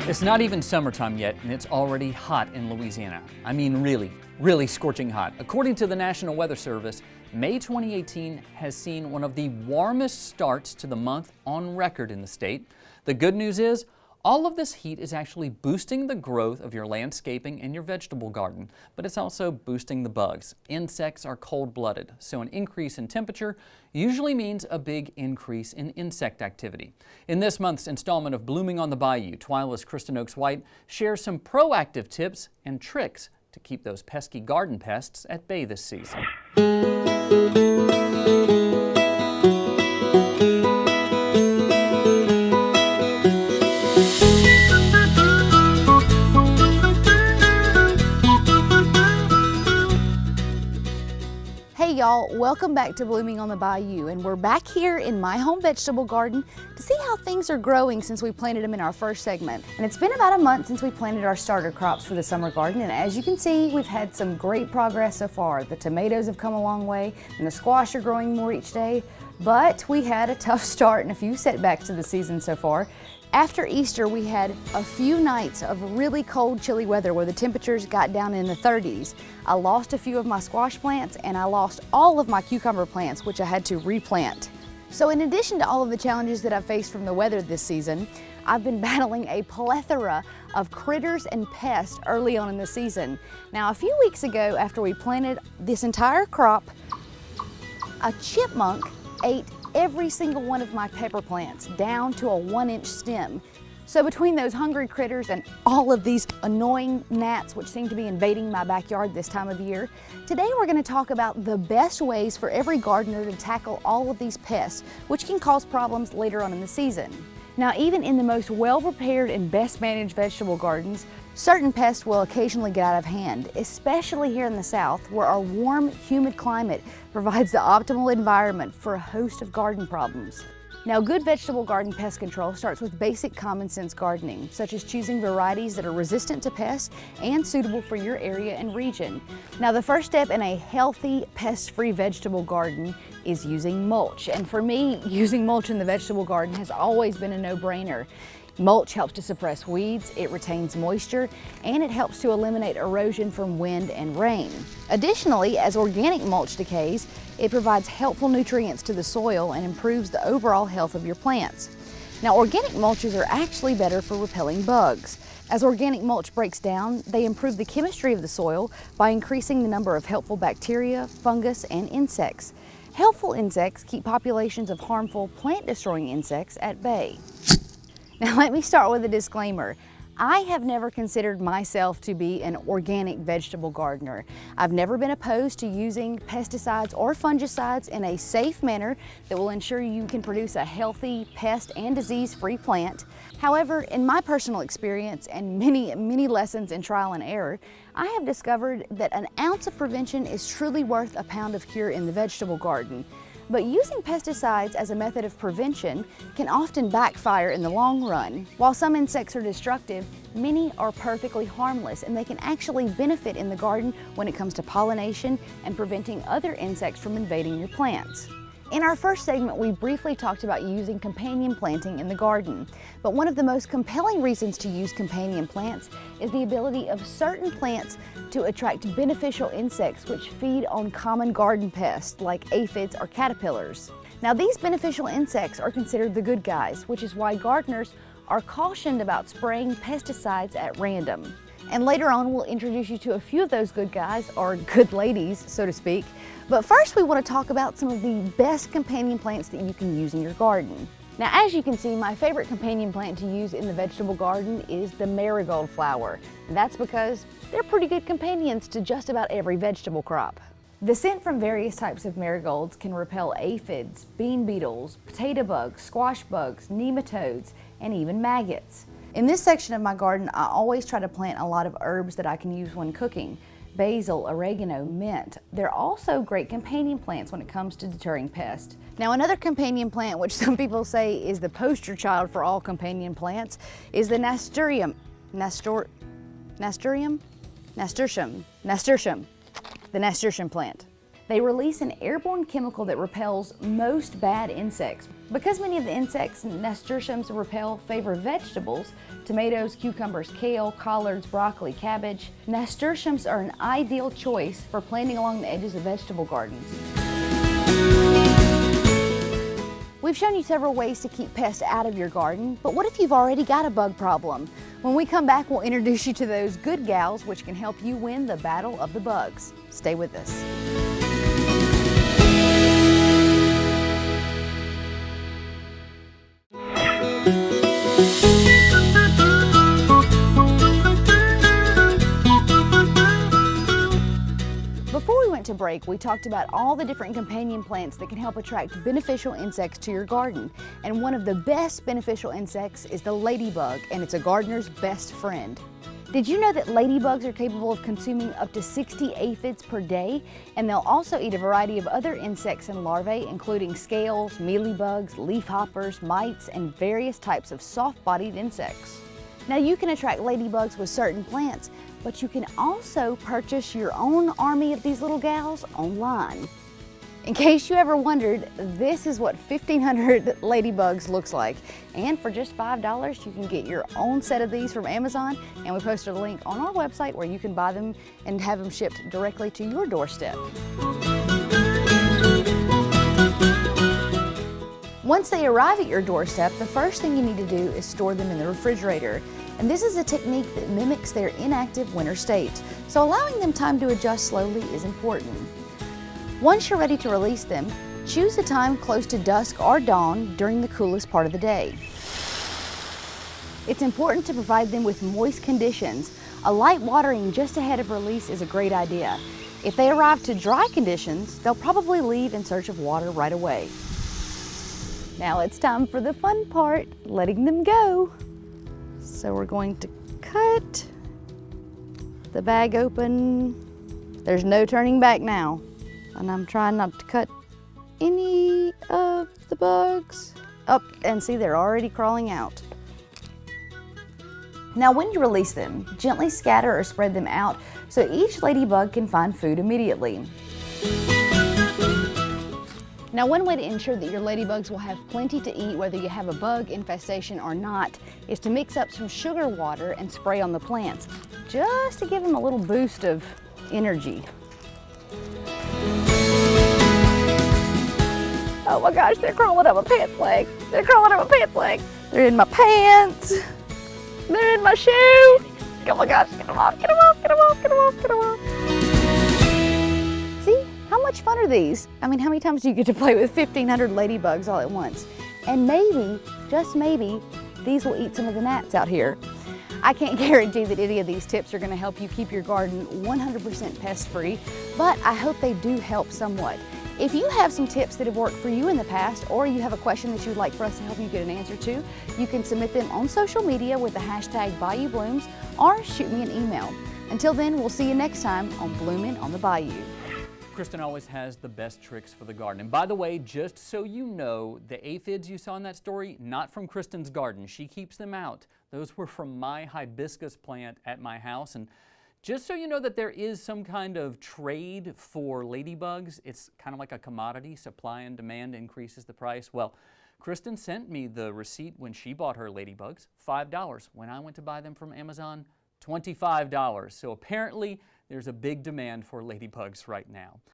It's not even summertime yet, and it's already hot in Louisiana. I mean really scorching hot. According to the National Weather Service, May 2018 has seen one of the warmest starts to the month on record in the state. The good news is, all of this heat is actually boosting the growth of your landscaping and your vegetable garden, but it's also boosting the bugs. Insects are cold-blooded, so an increase in temperature usually means a big increase in insect activity. In this month's installment of Blooming on the Bayou, TWILA's Kristen White shares some proactive tips and tricks to keep those pesky garden pests at bay this season. Hey y'all, welcome back to Blooming on the Bayou, and we're back here in my home vegetable garden to see how things are growing since we planted them in our first segment. And it's been about a month since we planted our starter crops for the summer garden, and as you can see, we've had some great progress so far. The tomatoes have come a long way, and the squash are growing more each day, but we had a tough start and a few setbacks to the season so far. After Easter, we had a few nights of really cold, chilly weather where the temperatures got down in the 30s. I lost a few of my squash plants and I lost all of my cucumber plants, which I had to replant. So in addition to all of the challenges that I've faced from the weather this season, I've been battling a plethora of critters and pests early on in the season. Now, a few weeks ago, after we planted this entire crop, a chipmunk ate every single one of my pepper plants down to a 1-inch stem. So between those hungry critters and all of these annoying gnats which seem to be invading my backyard this time of year, today we're going to talk about the best ways for every gardener to tackle all of these pests, which can cause problems later on in the season. Now, even in the most well-prepared and best managed vegetable gardens, certain pests will occasionally get out of hand, especially here in the South, where our warm, humid climate provides the optimal environment for a host of garden problems. Now, good vegetable garden pest control starts with basic common sense gardening, such as choosing varieties that are resistant to pests and suitable for your area and region. Now, the first step in a healthy, pest-free vegetable garden is using mulch. And for me, using mulch in the vegetable garden has always been a no-brainer. Mulch helps to suppress weeds, it retains moisture, and it helps to eliminate erosion from wind and rain. Additionally, as organic mulch decays, it provides helpful nutrients to the soil and improves the overall health of your plants. Now, organic mulches are actually better for repelling bugs. As organic mulch breaks down, they improve the chemistry of the soil by increasing the number of helpful bacteria, fungus, and insects. Helpful insects keep populations of harmful plant-destroying insects at bay. Now, let me start with a disclaimer. I have never considered myself to be an organic vegetable gardener. I've never been opposed to using pesticides or fungicides in a safe manner that will ensure you can produce a healthy, pest and disease-free plant. However, in my personal experience and many lessons in trial and error, I have discovered that an ounce of prevention is truly worth a pound of cure in the vegetable garden. But using pesticides as a method of prevention can often backfire in the long run. While some insects are destructive, many are perfectly harmless, and they can actually benefit in the garden when it comes to pollination and preventing other insects from invading your plants. In our first segment, we briefly talked about using companion planting in the garden. But one of the most compelling reasons to use companion plants is the ability of certain plants to attract beneficial insects which feed on common garden pests like aphids or caterpillars. Now, these beneficial insects are considered the good guys, which is why gardeners are cautioned about spraying pesticides at random. And later on, we'll introduce you to a few of those good guys, or good ladies, so to speak. But first, we want to talk about some of the best companion plants that you can use in your garden. Now, as you can see, my favorite companion plant to use in the vegetable garden is the marigold flower. And that's because they're pretty good companions to just about every vegetable crop. The scent from various types of marigolds can repel aphids, bean beetles, potato bugs, squash bugs, nematodes, and even maggots. In this section of my garden, I always try to plant a lot of herbs that I can use when cooking. Basil, oregano, mint. They're also great companion plants when it comes to deterring pests. Now, another companion plant, which some people say is the poster child for all companion plants, is the nasturtium. The nasturtium plant. They release an airborne chemical that repels most bad insects. Because many of the insects nasturtiums repel favor vegetables, tomatoes, cucumbers, kale, collards, broccoli, cabbage, nasturtiums are an ideal choice for planting along the edges of vegetable gardens. We've shown you several ways to keep pests out of your garden, but what if you've already got a bug problem? When we come back, we'll introduce you to those good gals which can help you win the battle of the bugs. Stay with us. Before we went to break, we talked about all the different companion plants that can help attract beneficial insects to your garden. And one of the best beneficial insects is the ladybug, and it's a gardener's best friend. Did you know that ladybugs are capable of consuming up to 60 aphids per day? And they'll also eat a variety of other insects and larvae, including scales, mealybugs, leafhoppers, mites, and various types of soft-bodied insects. Now you can attract ladybugs with certain plants, but you can also purchase your own army of these little gals online. In case you ever wondered, this is what 1,500 ladybugs looks like. And for just $5, you can get your own set of these from Amazon, and we posted a link on our website where you can buy them and have them shipped directly to your doorstep. Once they arrive at your doorstep, the first thing you need to do is store them in the refrigerator. And this is a technique that mimics their inactive winter state, so allowing them time to adjust slowly is important. Once you're ready to release them, choose a time close to dusk or dawn during the coolest part of the day. It's important to provide them with moist conditions. A light watering just ahead of release is a great idea. If they arrive to dry conditions, they'll probably leave in search of water right away. Now it's time for the fun part, letting them go. So we're going to cut the bag open. There's no turning back now. And I'm trying not to cut any of the bugs. Up, and see, they're already crawling out. Now when you release them, gently scatter or spread them out so each ladybug can find food immediately. Now one way to ensure that your ladybugs will have plenty to eat whether you have a bug infestation or not is to mix up some sugar water and spray on the plants, just to give them a little boost of energy. Oh my gosh, they're crawling up my pants leg. They're crawling up my pants leg. They're in my pants. They're in my shoe. Oh my gosh, get them off, get them off, get them off, get them off, get them off. See, how much fun are these? I mean, how many times do you get to play with 1,500 ladybugs all at once? And maybe, just maybe, these will eat some of the gnats out here. I can't guarantee that any of these tips are going to help you keep your garden 100% pest-free, but I hope they do help somewhat. If you have some tips that have worked for you in the past, or you have a question that you would like for us to help you get an answer to, you can submit them on social media with the hashtag BayouBlooms or shoot me an email. Until then, we'll see you next time on Blooming on the Bayou. Kristen always has the best tricks for the garden. And by the way, just so you know, the aphids you saw in that story, not from Kristen's garden. She keeps them out. Those were from my hibiscus plant at my house. And just so you know that there is some kind of trade for ladybugs, it's kind of like a commodity, supply and demand increases the price. Well, Kristen sent me the receipt when she bought her ladybugs, $5. When I went to buy them from Amazon, $25. So apparently there's a big demand for ladybugs right now.